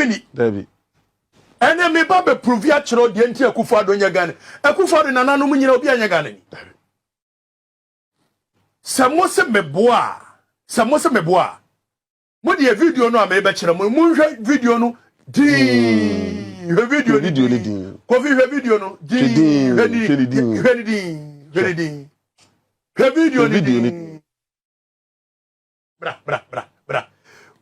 Mini. Dabi. Ene me ba be prove ya chiro de nti Akufo Addo nya Ghana. Akufo Addo nananu mu nyina obi anya Ghana ni. Samose meboa. Samose meboa. Mo de video no a me be kire mo hwe video no di video ni di. Ko video no di video ni bra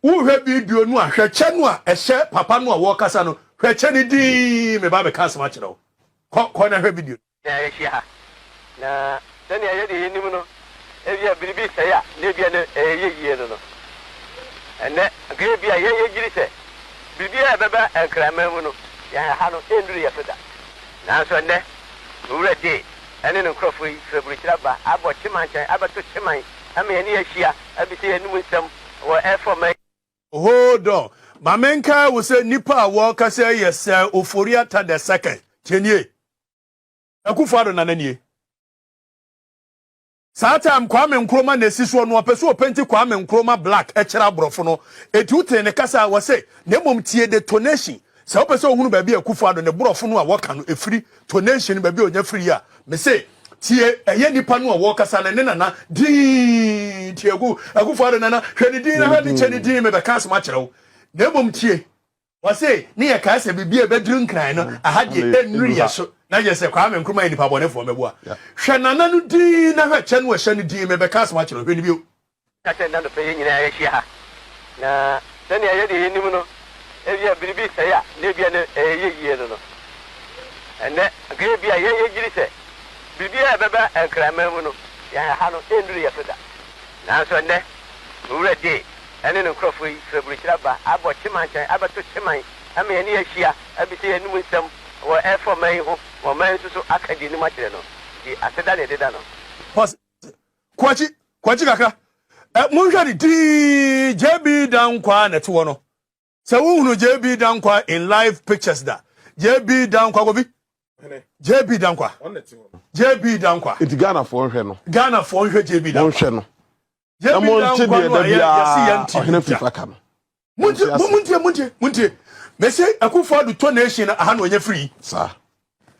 wo hwe video no a hweche no a ehye papa no a wo kasa no hweche ni di me ba be kasa ma kire wo ko na hwe video ya ehye ha na tani aye de yinim no ebia biribi se ya na bia ne yeye no ene ge bia yeye giri se biribi e beba enkrama mu no ya ha no enduru ya feda na so ne wure de ene no krofo yi febru kiraba abo chimanchan abato chiman ama ye ne yahia abise ye num nsem wo efo mai hold on mamenka wo se nipa wo kasa yes Oforiata the second tienie Akufo Addo nananie Satam Kwame Nkrumah na siso no opeso openti Kwame Nkrumah black echira brofo no etute ne kasa wo se na mom tie detonation se opeso ohunu ba bi Akufo Addo ne brofo no a woka no efiri tonation ba bi onya free a me se tie eye nipa no a wo kasa na ne nana din tie gu Akufo Addo nana hwedi din na hwedi cheni din me be kasa ma kire wo na mom tie wo se ne ye kasa bi bi e bedru nkran no ahade enuri ye so na je se Kwame Nkrumah nipa bonefo mebua hwe nana no din na hwe che no hwe ne din me be kasa ma kire hwe ni bio kasa na do pe nyina ya hia na tani aye de yinim no ebia biribi se ya na bia ne yeye no ene ge bia yeye giri se biribi e beba enkrama mu no ya ha no enduru ya feda na so ne wure de ene no krofo yi febru kiraba abo chimanchan abato chiman ama ye ne yahia abise ye num nsem wo efo mai ho wo mai so akadi ni ma kire no di aseda ne deda no pause kwachi kaka munhwari di JB Dankwa na te wo no se wo hunu JB Dankwa in live pictures da JB Dankwa go bi JB Dankwa JB Dankwa Iti Ghana for nhwe no JB Dankwa nhwe no JB Dankwa ya ohene fifa ka no muntie mese Akufo Addo tonation aha no onye free sa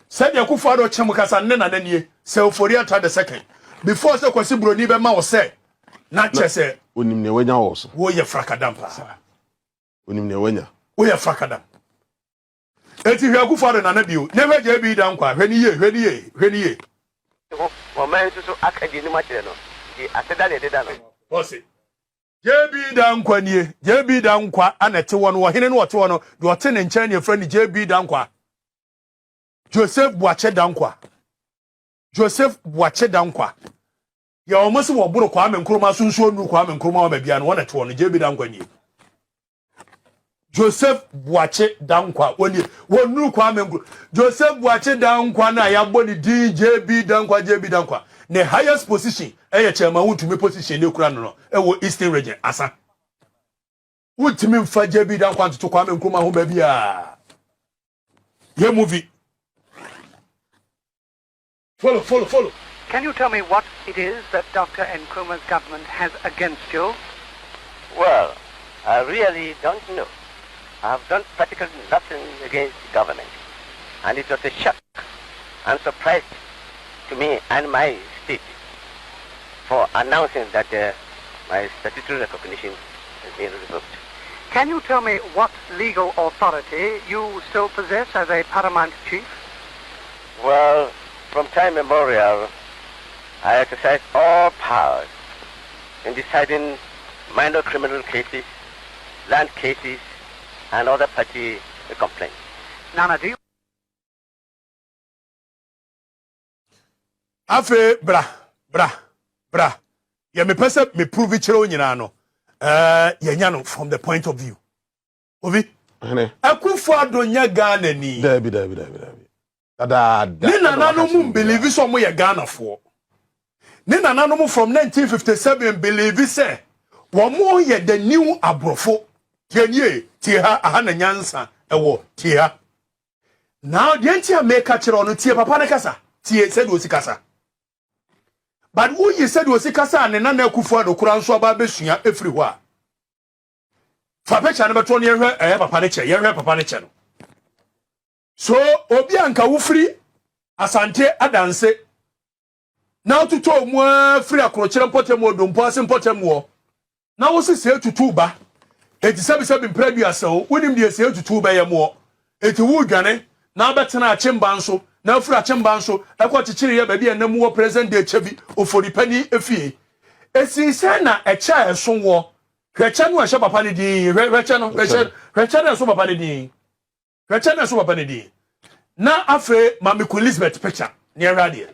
said Akufo Addo chemu kasa nne na nanie se Oforiata the second before se kwasi broni be ma wo se na chese onim ne wanya wo so wo ye frakadampa onim ne wanya wo ye frakadam eti hwe Akufo Addo na na bio ne hwe JB Dankwa hwe ni ye wo mai so akadi ni ma kire no di aseda ne deda no Bosi. JB Dankwa nie. JB Dankwa anete wono wo hene no wote wono de wote ne nkyɛn ne friend JB Dankwa. Joseph Boache Dankwa. Ya omosi wo buru Kwame Nkrumah sunsuo nu Kwame Nkrumah ba bia no wonete wono JB Dankwa nie. Joseph Boache Dankwa wonu Kwame Nkrumah. Joseph Boache Dankwa na ya boni JB Dankwa. The highest position chairman wutumi position ne kura no wo Eastern region asa wutumi mfa JB Dankwa to Kwame Nkrumah ho ba bia ye movie follow Can you tell me what it is that Dr. Nkrumah's government has against you? Well, I really don't know. I have done practically nothing against the government, and it was a shock and surprise to me and my state for announcing that my statutory recognition has been revoked. Can you tell me what legal authority you still possess as a paramount chief? Well, from time immemorial, I exercise all powers in deciding minor criminal cases, land cases, and other party complaints. Nana, do you? Afe bra ye me pese me prove it chiro nyina no ye nya no from the point of view obi Akufo Addo nya Ghana ni dabi da ni nanano mu believe so mo ye Ghana fo ni nanano mu from 1957 believe say wo mo ye the new abrofo tienie tie ha aha na nyansa ewo tie ha now the entia make chiro no tie papa ne kasa tie said o sikasa. But who you said was Kasa and Nana Akufo Addo Kuran so aba besua efri ho a fa picture no beto no yehwe papa ne che yehwe papa ne che no so obi anka wo free asante adanse na tutu mu free akrochire mpotem odompo ase mpotem wo na wo se tutu ba eti sabi mpraduasa wo wonim de se tutu ba yemo eti wo dwane na betena achimba nso na free achimba nso ekwo chichire ye ba bi enam wo present day chebi ofori pani efie esi se na echa eso wo hwecha no ehye papa ne din hwecha no eso papa ne din hwecha no eso papa ne din na afe mama Queen Elizabeth picture near radio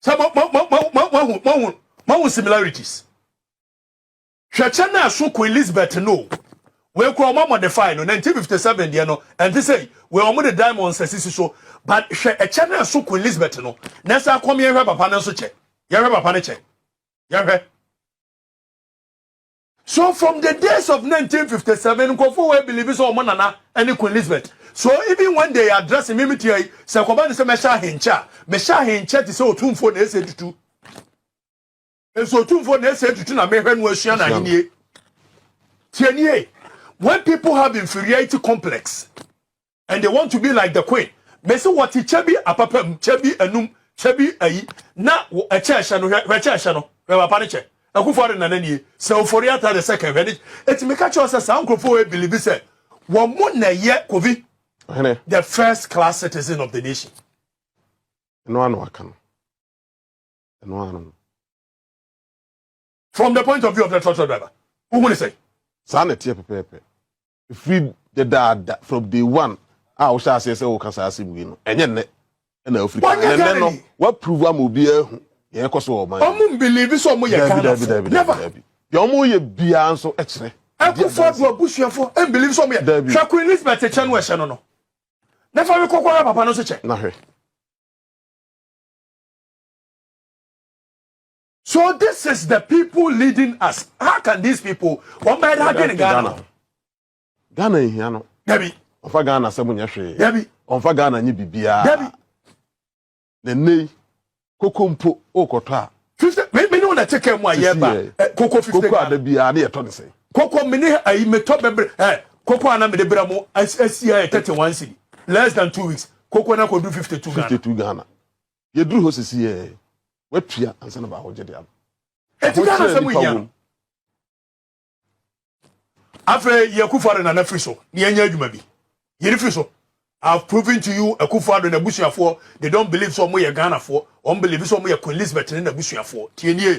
some similarities hwecha na eso Queen Elizabeth no we ko ma modify no 1957 there no and they say we omo the diamonds asisi so but hwecha na eso Queen Elizabeth no na sa kom ye hwe papa na so che ye hwe papa ne che ye hwe. So from the days of 1957, Akufo we believe so Omonana and Queen Elizabeth. So even when they address him immediately, say Kwabani say mesha hincha to say otumfo na ese tutu. So otumfo na ese tutu na mehwe no asua na hinie. Tienie, when people have inferiority complex and they want to be like the queen, me say what chebi apapam chebi enum chebi ayi na e chesha no we papa ne che. Akufo na nani so for yata the second ready it make a choice say Akufo we believe say one mo na ye kovi the first class citizen of the nation no anu aka no anu from the point of view of the truck driver who want to say sana tie pepepe free the dad from day one we shall say o kasa asibu no enye ne na Africa ne no what prove am obi ahu ye koso o man omo believe so mo ye kan never ye omo ye bia nso e kire Akufo do abusuafo em believe so mo ye hwa Queen Elizabeth che no e hye no never we kokora papa no so che na hwe. So this is the people leading us. How can these people one by that in Ghana hia no Debbie onfa Ghana se mo nya hwe Debbie onfa Ghana nyi bibia Debbie ne nei kokompo okoto a 50 me no na take mu ayeba koko 50 koko ada bia na ye to ne sei koko me ne ayi me to bebre koko ana me de bra mo asia 31 cedi less than 2 weeks koko na ko do 52 Ghana ye duru ho sisi ye watua ansa na ba ho gede am eti Ghana samu nya afre ye Akufo na free so ne anya adwuma bi ye free so I've proven to you Akufo na busuafo they don't believe so mo ye Ghana fo on believe so mo ye Queen Elizabeth na busuafo tie nie